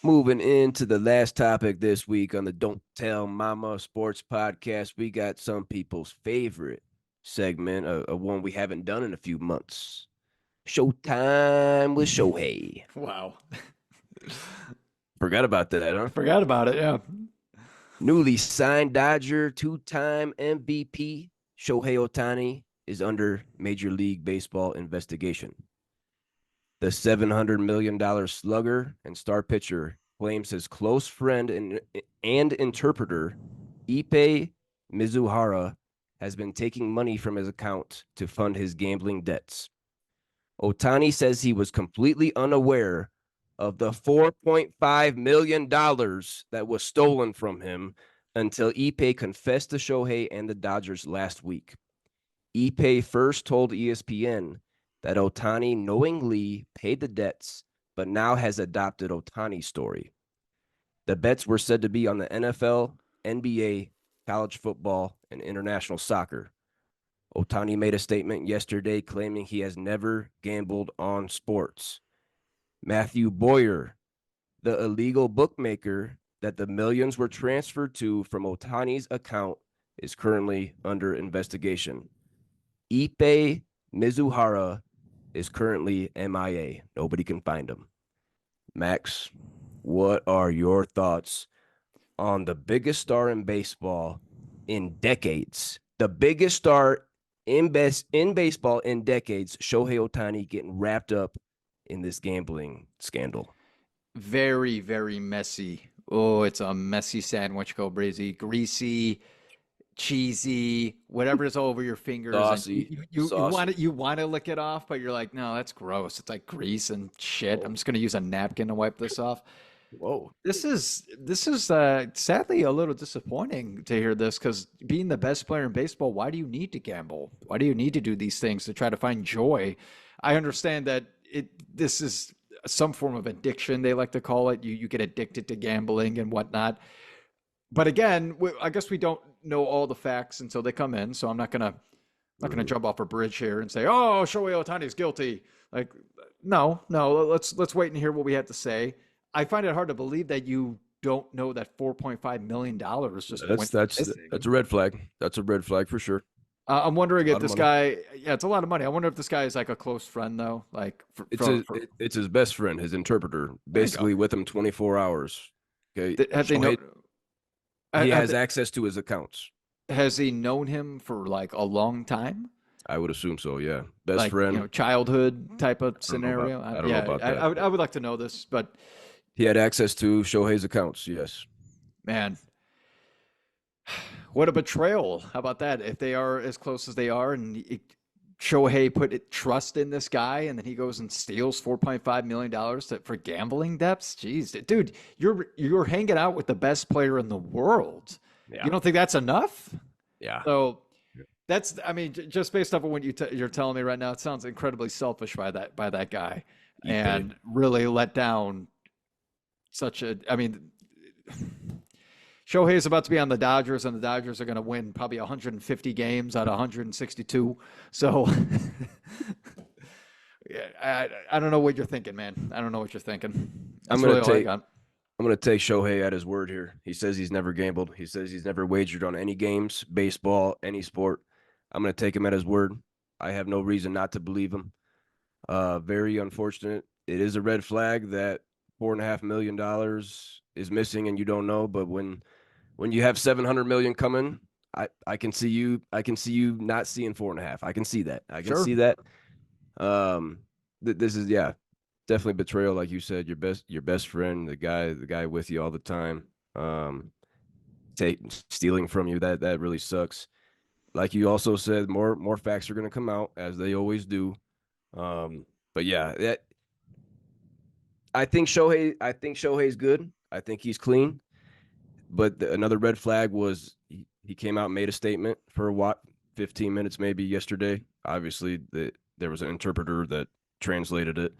Moving into the last topic this week on the Don't Tell Mama Sports Podcast, we got some people's favorite segment, a one we haven't done in a few months. Showtime with Shohei. Wow. Forgot about that, huh? Forgot about it. Yeah. Newly signed Dodger two-time MVP Shohei Ohtani is under Major League Baseball investigation. The $700 million slugger and star pitcher claims his close friend and interpreter, Ippei Mizuhara, has been taking money from his account to fund his gambling debts. Ohtani says he was completely unaware of the $4.5 million that was stolen from him until Ippei confessed to Shohei and the Dodgers last week. Ippei first told ESPN that Ohtani knowingly paid the debts, but now has adopted Ohtani's story. The bets were said to be on the NFL, NBA, college football, and international soccer. Ohtani made a statement yesterday claiming he has never gambled on sports. Matthew Boyer, the illegal bookmaker that the millions were transferred to from Ohtani's account, is currently under investigation. Ippei Mizuhara is currently MIA. Nobody can find him. Max, what are your thoughts on the biggest star in baseball in decades? The biggest star in baseball in decades, Shohei Ohtani, getting wrapped up in this gambling scandal. Very, very messy. Oh, it's a messy sandwich, Go Breezy. Greasy, cheesy, whatever is all over your fingers, and Saucy, you want saucy. it, you want to lick it off, but you're like, no, that's gross. It's like grease and shit. I'm Oh, just gonna use a napkin to wipe this off. whoa. This is sadly a little disappointing to hear this because being the best player in baseball, why do you need to gamble? Why do you need to do these things to try to find joy? I understand that this is some form of addiction, they like to call it. You get addicted to gambling and whatnot. But again, I guess we don't know all the facts until they come in. So I'm not gonna jump off a bridge here and say, "Oh, Shohei Ohtani is guilty." Like, no, no. Let's wait and hear what we have to say. I find it hard to believe that you don't know that $4.5 million just That's went that's that's missing. a red flag. That's a red flag for sure. I'm wondering It's a if lot of this money. guy, yeah, it's a lot of money. I wonder if this guy is like a close friend though, like It's his best friend, his interpreter, there you go. basically with him 24 hours. Okay, Have they know? Shohei, he Have has they, access to his accounts. has he known him for like a long time? I would assume so. Yeah, best Like, friend. childhood type of I don't know about. scenario. I don't know Yeah, about I, that, I would but I would like to know this, but he had access to Shohei's accounts. Yes. man, what a betrayal! How about that? If they are as close as they are, and Shohei trust in this guy, and then he goes and steals $4.5 million for gambling debts. Jeez, dude, you're hanging out with the best player in the world. You Yeah. don't think that's enough? Yeah. So that's, I mean, just based off of what you're telling me right now, it sounds incredibly selfish by that guy, Ipe. and really let down such a. I mean, Shohei is about to be on the Dodgers, and the Dodgers are going to win probably 150 games out of 162. So, yeah, I don't know what you're thinking, man. I don't know what you're thinking. I'm That's gonna really all I take. got. I'm gonna take Shohei at his word here. He says he's never gambled. He says he's never wagered on any games, baseball, any sport. I'm gonna take him at his word. I have no reason not to believe him. Very unfortunate. It is a red flag that $4.5 million is missing and you don't know. But when you have 700 million coming, I can see you not seeing 4.5. I can see that. I can Sure. see that. Um, this is yeah, definitely betrayal, like you said. Your best friend, the guy with you all the time. Um, take stealing from you. That really sucks. Like you also said, more facts are gonna come out as they always do. But yeah, I think Shohei's good. I think he's clean. But another red flag was he came out and made a statement for what 15 minutes maybe yesterday. Obviously, there was an interpreter that translated it,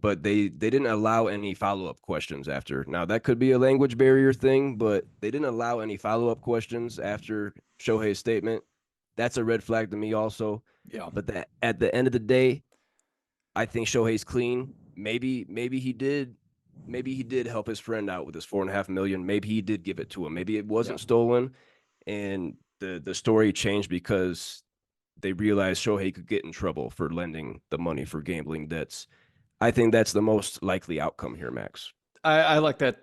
but they didn't allow any follow up questions after. Now that could be a language barrier thing, but they didn't allow any follow up questions after Shohei's statement. That's a red flag to me also. Yeah. But that at the end of the day, I think Shohei's clean. Maybe he did. maybe he did help his friend out with his 4.5 million. Maybe he did give it to him. Maybe it Yeah. wasn't stolen, and the story changed because they realized Shohei could get in trouble for lending the money for gambling debts. I think that's the most likely outcome here, Max. I like that.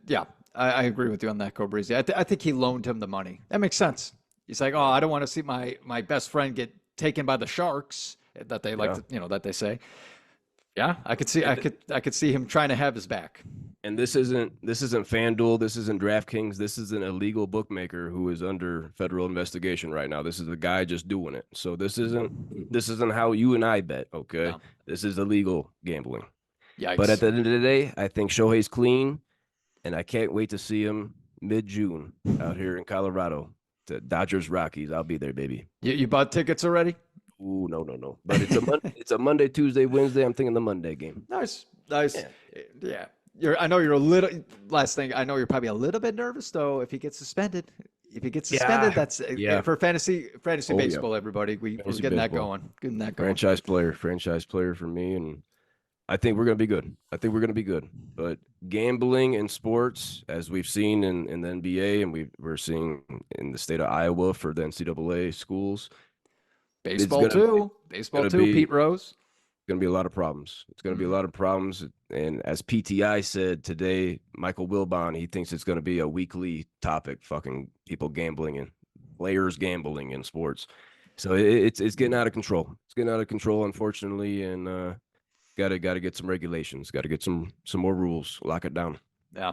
Yeah, I agree with you on that, Cobrizi. I think he loaned him the money. That makes sense. He's like, oh, Yeah, I don't want to see my best friend get taken by the sharks that they like yeah. to, that they say. Yeah, I could see, And th- I could see him trying to have his back. and this isn't FanDuel, this isn't DraftKings, this is an illegal bookmaker who is under federal investigation right now. This is a guy just doing it. So this isn't how you and I bet, okay? No, This is illegal gambling. But at yikes. the end of the day, I think Shohei's clean, and I can't wait to see him mid-June out here in Colorado. To Dodgers Rockies. I'll be there, baby. You bought tickets already? Ooh, no, no, no. But it's a Monday, Tuesday, Wednesday. I'm thinking the Monday game. Nice, nice. Yeah. Yeah, I know you're a little. Last thing, I know you're probably a little bit nervous though if he gets suspended. If he gets suspended, Yeah. that's Yeah. for fantasy Oh yeah. baseball. Everybody, we're Fantasy getting that baseball. going, getting that going. Franchise player for me, and I think we're gonna be good. I think we're gonna be good. But gambling in sports, as we've seen in the NBA, and we're seeing in the state of Iowa for the NCAA schools, it's Baseball too. Baseball gonna too. be Pete Rose. going to be a lot of problems. It's going to be a Mhm. lot of problems. And as PTI said today, Michael Wilbon, he thinks it's going to be a weekly topic, fucking people gambling and players gambling in sports. So it's getting out of control. It's getting out of control, unfortunately, and gotta get some regulations. Got to get some more rules. Lock it down. Yeah.